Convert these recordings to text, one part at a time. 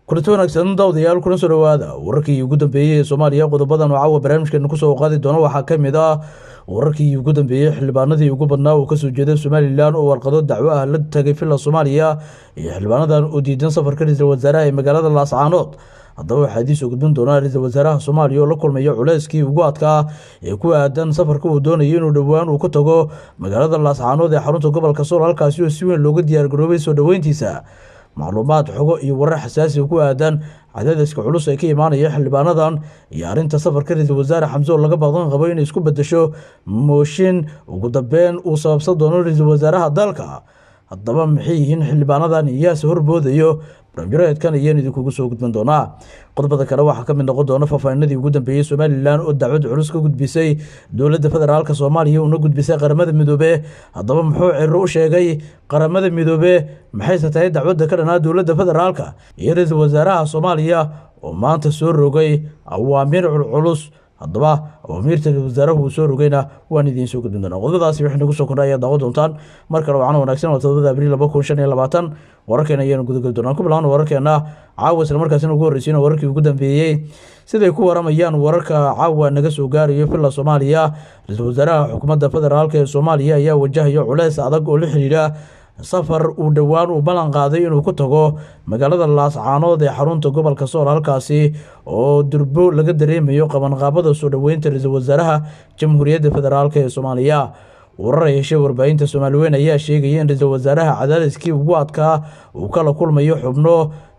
kulanti wanaagsan daawadayaal kuna soo dhawaada wararkii ugu dambeeyay ee Soomaaliya qodobadan oo caawa barnaamijkeena ku soo qaadi doona waxaa ka mid ah wararkii ugu dambeeyay xildhibaanadii ugu badnaa oo ka soo jeeday Soomaaliland oo warqado dacwo ah la tagay filla Soomaaliya iyo xildhibaanadan oo diidan safarka ra'iisul wasaaraha ee magaalada Laascaanood haddaba waxaa idin soo gudbin doona ra'iisul wasaaraha Soomaaliya oo la kulmaya culayskii ugu adkaa ee ku aadan safarka uu doonayo inuu dhawaan uu ka tago magaalada Laascaanood ee xarunta gobolka Sool halkaas oo si weyn looga diyaar garoobay soo dhaweyntiisa macluumaad xogo iyo warar xasaasi ku aadan cadaadiska culus ay ka imaanaya xildhibaanadan iyo arinta safarka ra'iisul wasaare Xamse oo laga baqdan qabo inay isku bedesho mooshin ugu dambeyn uu sababsan doono ra'iisul wasaaraha dalka haddaba maxay yihiin xildhibaanadan iyaas horboodayo barnaamijkan ayaan idinku soo gudbin doonaa qodobada kale waxaa ka mid noqon doona faafahinadii ugu dambeeyay Soomaaliland oo dacwad culus ka gudbisay dowladda federaalka Soomaaliya oo gudbisay qaramada midoobay haddaba muxuu Ciro u sheegay qaramada midoobay maxay tahay dacwadda ka dhanaa dowladda federaalka iyo ra'iisul wasaaraha Soomaaliya oo maanta soo rogay awaamiir culus haddaba awaamiirta wasaaraha uu soo rogayna waan idin soo gudbin doonaa qodobadaasi wixii nagu soo kordhaya daawo doontaan markale waxaan wanaagsan oo 7 Abriil 2025 wararkeena ayaan gudagal doonaa ku bilaabno wararkeena caawa isla markaasina ugu horreysayna wararkii ugu dambeeyay siday ku waramayaan wararka caawa naga soo gaarayo filla Soomaaliya ra'iisul wasaaraha xukuumadda federaalka ee Soomaaliya ayaa wajahaya culays adag oo la xiriira safar uu dhawaan u balan qaaday inuu ku tago magaalada Laascaanood ee xarunta gobolka Sool halkaasi oo durbo laga dareemayo qabanqaabada soo dhaweynta ra'iisul wasaaraha jamhuuriyadda federaalka ee Soomaaliya warar ay heshay warbaahinta Soomaaliyeed ayaa sheegaya in ra'iisul wasaaraha cadaadiskii ugu adkaa uu kala kulmayo xubno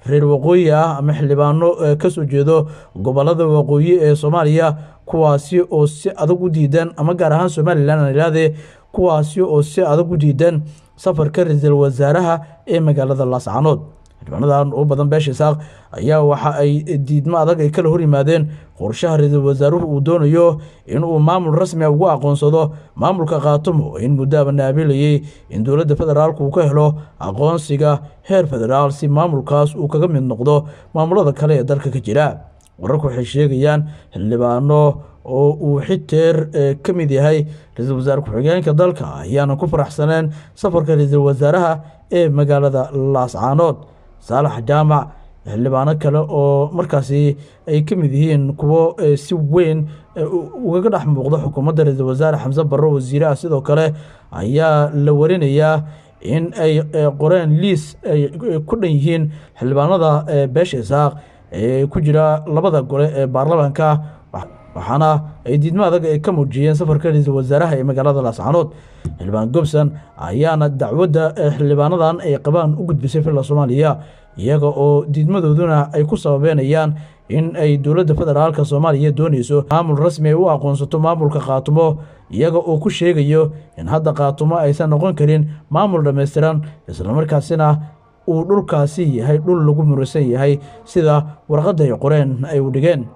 reer waqooyi ah ama xildhibaano ka soo jeedo gobolada waqooyi ee Soomaaliya kuwaasi oo si adag u diidan ama gaar ahaan Soomaaliland aan ilaaday kuwaasi oo si adag u diidan safarka ra'iisul wasaaraha ee magaalada Laascaanood xildhibaanadan oo badan beesha Isaaq ayaa waxa ay diidmo adag ay kala hor yimaadeen qorshaha ra'iisul wasaaruhu uu doonayo in uu maamul rasmi ah ugu aqoonsado maamulka Qaatumo in muddo naabilayay in dowladda federaalku uu ka helo aqoonsiga heer federaal si maamulkaas uu kaga mid noqdo maamulada kale ee dalka ka jira wararku waxay sheegayaan xildhibaano oo uu xiteer ka mid yahay ra'iisul wasaare ku-xigeenka dalka ayaana ku faraxsaneen safarka ra'iisul wasaaraha ee magaalada Laascaanood Saalax Jaamac xildhibaano kale oo markaasi ay ka mid yihiin kuwo si weyn uga dhex muuqda xukuumadda ra'iisul wasaare Xamse Barre wasiiraha sidoo kale ayaa la warinayaa in ay qoreen liis ay ku dhan yihiin xildhibaanada beesha Isaaq ee ku jira labada gole ee baarlamaanka waxaana ay diidmo adag ay ka muujiyeen safarka ra'iisul wasaaraha ee magaalada Laascaanood xildhibaan Gobson ayaana dacwadda xildhibaanadan ay qabaan u gudbisay filla Soomaaliya iyaga oo diidmadooduna ay ku sababeynayaan in ay dowladda federaalka Soomaaliya doonayso maamul rasmi u aqoonsato maamulka Qaatumo iyaga oo ku sheegayo in hadda Qaatumo aysan noqon karin maamul dhameystiran isla markaasina uu dhulkaasi yahay dhul lagu murusan yahay sida warqadda ay qoreen ay u dhigeen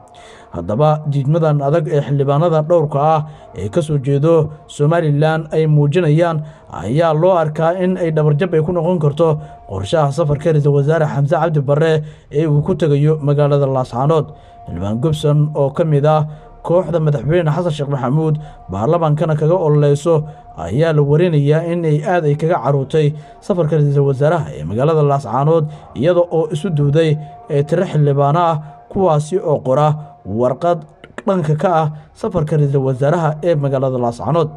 haddaba diidmadan adag ee xildhibaanadan dhowrka ah ee ka soo jeedo Soomaaliland ay muujinayaan ayaa loo arkaa in ay dhabarjab ay ku noqon karto qorshaha safarka ra'iisul wasaare Xamse Cabdi Barre ee uu ku tagayo magaalada Laascaanood xildhibaan Gobson oo ka mid ah kooxda madaxweyne Xasan Sheekh Maxamuud baarlamaankana kaga ololeyso ayaa la warinayaa in ay aad ay kaga carootay safarka ra'iisul wasaaraha ee magaalada Laascaanood iyada oo isu duuday tiro xildhibaano ah kuwaasi oo qora warqad dhanka ka ah safarka ra'iisul wasaaraha ee magaalada Laascaanood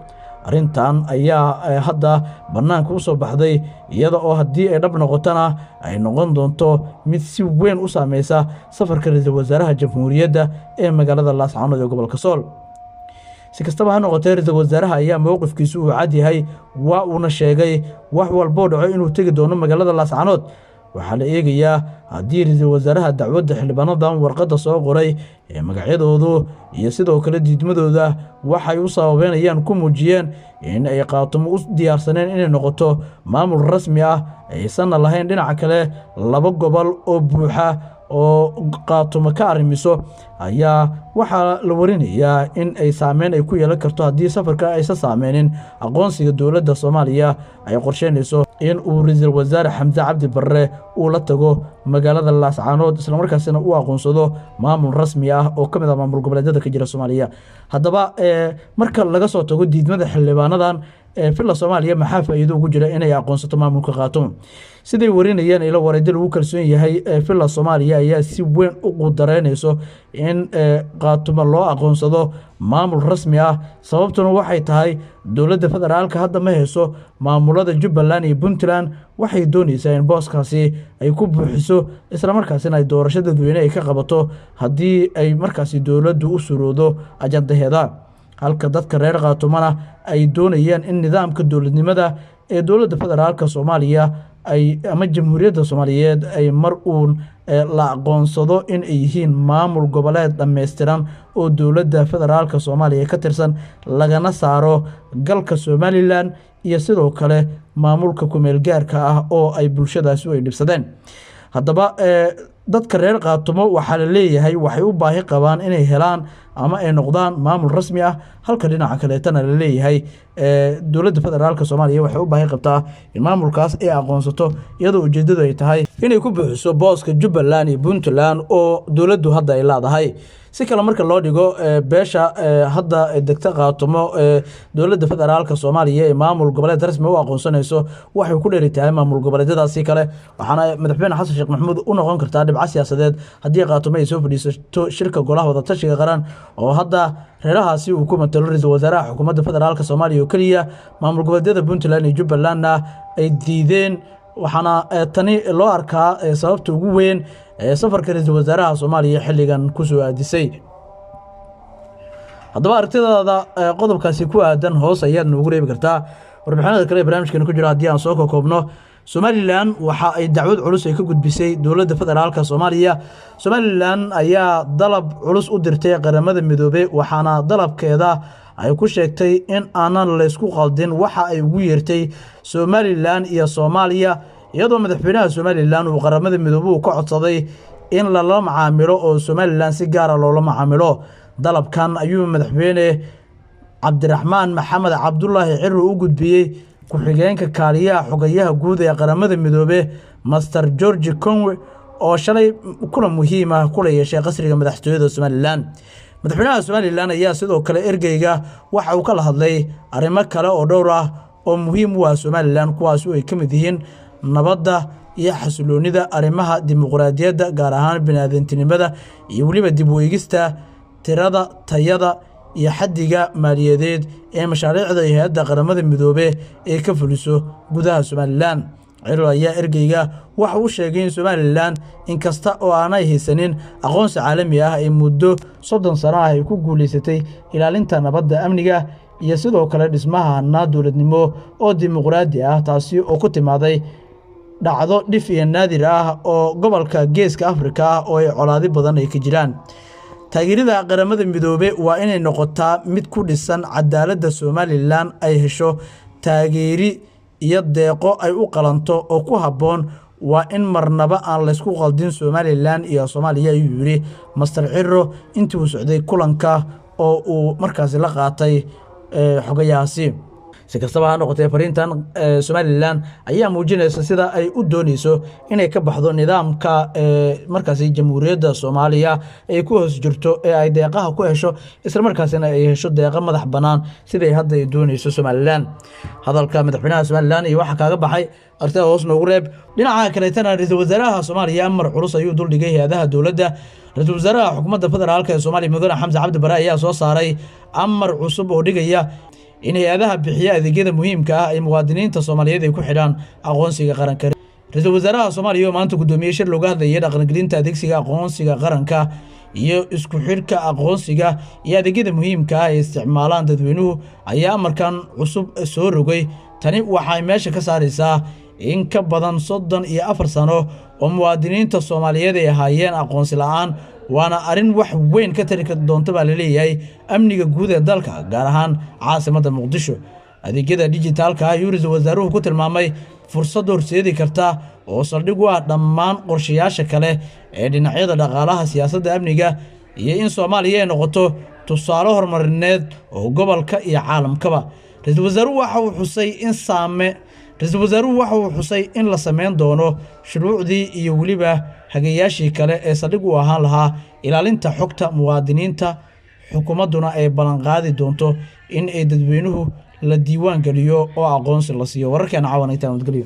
arintan ayaa hadda banaanka u soo baxday iyada oo haddii ay dhab noqotana ay noqon doonto mid si weyn u saameysa safarka ra'iisul wasaaraha jamhuuriyadda ee magaalada Laascaanood ee gobolka Sool si kastaba ha noqotee ra'iisul wasaaraha ayaa mowqifkiisu uu cad yahay waa uuna sheegay wax walba dhaco inuu tagi doono magaalada Laascaanood waxaa la eegayaa haddii ra'iisul wasaaraha dacwadda xildhibaanadan warqadda soo qoray ee magacyadoodu iyo sidoo kale diidmadooda waxay u sababeynayaan ku muujiyeen in ay Qaatumo u diyaarsaneen inay noqoto maamul rasmi ah aysan lahayn dhinaca kale laba gobol oo buuxa oo Qaatumo ka arrimiso ayaa waxaa la warinayaa in ay saameyn ay ku yeelan karto haddii safarka aysan saameynin aqoonsiga dowladda Soomaaliya ay qorsheynayso in uu ra'iisul wasaare Xamse Cabdi Barre uu la tago magaalada Laascaanood isla markaasina uu aqoonsado maamul rasmi ah oo ka mid ah maamul goboleedyada ka jira Soomaaliya haddaba marka laga soo tago diidmada xildhibaanadan filla Soomaaliya maxaa faa'iido ugu jira inay aqoonsato maamulka Khaatumo siday warinayeen ila wareedda lagu kalsoon yahay filla Soomaaliya ayaa si weyn u qudareynayso in Khaatumo loo aqoonsado maamul rasmi ah sababtuna waxay tahay dowladda federaalka hadda ma hayso maamulada Jubbaland iyo Puntland waxay doonaysaa in booskaasi ay ku buuxiso isla markaasina ay doorashada dadweyne ay ka qabato haddii ay markaasi dowladdu u suroodo ajandaheeda halka dadka reer Khaatumona ay doonayaan in nidaamka dowladnimada ee dowladda federaalka Soomaaliya ay ama jamhuuriyadda Soomaaliyeed ay mar uun la aqoonsado in ay yihiin maamul goboleed dhameystiran oo dowladda federaalka Soomaaliya ka tirsan lagana saaro galka Somaliland iyo sidoo kale maamulka ku meel gaarka ah oo ay bulshadaasi ay dhibsadeen haddaba dadka reer Khaatumo waxa la leeyahay waxay u baahi qabaan inay helaan ama ay noqdaan maamul rasmi ah halka dhinaca kaleetana la leeyahay dowladda federaalka Soomaaliya waxay u baahi qabtaa in maamulkaas ay aqoonsato iyadoo ujeedadu ay tahay inay ku buuxiso booska Jubbaland iyo Puntland oo dowladdu hadda ay leedahay si kale marka loo dhigo beesha hadda degta Khaatumo dowladda federaalka Soomaaliya ee maamul goboleed rasmi u aqoonsanayso waxay ku dheeritahay maamul goboleedyadaasi kale waxaana madaxweyne Xasan Sheekh Maxamuud u noqon kartaa dhibco siyaasadeed haddii Khaatumo ay soo fadhiisato shirka golaha wada tashiga qaran oo hadda reerahaasi uu ku matalo ra'iisul wasaaraha xukuumadda federaalka Soomaaliya oo kaliya maamul goboleedyada Puntland iyo Jubbaland ay diideen waxaana tani loo arkaa sababta ugu weyn safarka ra'iisul wasaaraha Soomaaliya xilligan ku soo aadisay haddaba aragtidaada qodobkaasi ku aadan hoos ayaad noogu reebi kartaa warbixinada kale barnaamijkeena ku jira haddii aan soo koobno Somaliland waxa ay dacwad culus ay ka gudbisay dowladda federaalka Soomaaliya Somaliland ayaa dalab culus u dirtay qaramada midoobay waxaana dalabkeeda ay ku sheegtay in aanan la isku qaldin waxa ay ugu yeertay Somaliland iyo Soomaaliya iyadoo madaxweynaha Somaliland uu qaramada midoobay ka codsaday in la macaamilo oo Somaliland si gaar ah loo macaamilo dalabkan ayuu madaxweyne Cabdiraxmaan Maxamed Cabdullaahi Cirro u gudbiyay ku-xigeenka kaaliyaha xogayaha guud ee qaramada midoobay Master George Conway oo shalay kulan muhiim ah kula yeeshay qasriga madaxtooyada Somaliland madaxweynaha Somaliland ayaa sidoo kale ergeyga waxa uu kala hadlay arrimo kale oo dhowr ah oo muhiim u ah Somaliland kuwaas oo ay ka mid yihiin nabadda iyo xasiloonida arrimaha dimuqraadiyadda gaar ahaan bini'aadantinimada iyo waliba dib u eegista tirada tayada iyo xaddiga maaliyadeed ee mashaariicda hay'adda qaramada midoobay ee ka fuliso gudaha Somaliland Cirro ayaa ergeyga waxa uu sheegay in Somaliland inkasta oo aanay haysanin aqoonsi caalami ah ay muddo 30 sano ah ay ku guuleysatay ilaalinta nabadda amniga iyo sidoo kale dhismaha dowladnimo oo dimuqraadi ah taasi oo ku timaaday dhacdo dhif iyo naadir ah oo gobolka Geeska Afrika oo ay colaadi badan ay ka jiraan taageerada qaramada midoobay waa inay noqotaa mid ku dhisan cadaaladda Somaliland ay hesho taageeri iyo deeqo ay u qalanto oo ku haboon waa in marnaba aan la isku qaldin Somaliland iyo Soomaaliya ayuu yiri Master Cirro intii uu socday kulanka oo uu markaas la qaatay xogayaasi si kastaba ha noqotee fariintan Somaliland ayaa muujinaysa sida ay u doonayso inay ka baxdo nidaamka markaasi jamhuuriyadda Soomaaliya ay ku hoos jirto ee ay deeqaha ku hesho isla markaasina ay hesho deeqa madax banaan sida ay hadda ay doonayso Somaliland hadalka madaxweynaha Somaliland iyo waxa kaaga baxay arrinta hoos noogu reeb dhinaca kale tan ra'iisul wasaaraha Soomaaliya mar culus ayuu dul dhigay hay'adaha dowladda ra'iisul wasaaraha xukuumadda federaalka ee Soomaaliya mudane Xamza Cabdi Barre ayaa soo saaray amar cusub oo dhigaya in hay'adaha bixiya adeegyada muhiimka ah ay muwaadiniinta Soomaaliyeed ay ku xidhaan aqoonsiga qaranka ra'iisul wasaaraha Soomaaliya maanta gudoomiyay shir looga hadlayay dhaqangelinta adeegsiga aqoonsiga qaranka iyo isku xirka aqoonsiga iyo adeegyada muhiimka ah ee isticmaalaan dadweynuhu ayaa amarkan cusub soo rogay tani waxay meesha ka saaraysaa in ka badan 34 sano oo muwaadiniinta Soomaaliyeed ay ahaayeen aqoonsi la'aan waana arin wax weyn ka tari doonta baa la leeyahay amniga guud ee dalka gaar ahaan caasimadda Muqdisho adeegyada dijitaalka ah ra'iisul wasaaruhu ku tilmaamay fursad horseedi karta oo saldhig u ah dhammaan qorshayaasha kale ee dhinacyada dhaqaalaha siyaasadda amniga iyo in Soomaaliya ay noqoto tusaale horumarineed oo gobolka iyo caalamkaba ra'iisul wasaaruhu waxa uu xusay in la sameyn doono shuruucdii iyo waliba hagayaashii kale ee saldhig u ahaan lahaa ilaalinta xogta muwaadiniinta xukuumadduna ay ballan qaadi doonto in ay dadweynuhu la diiwaan geliyo oo aqoonsi la siiyo. Wararkeena caawan ay tahay nabadgelyo.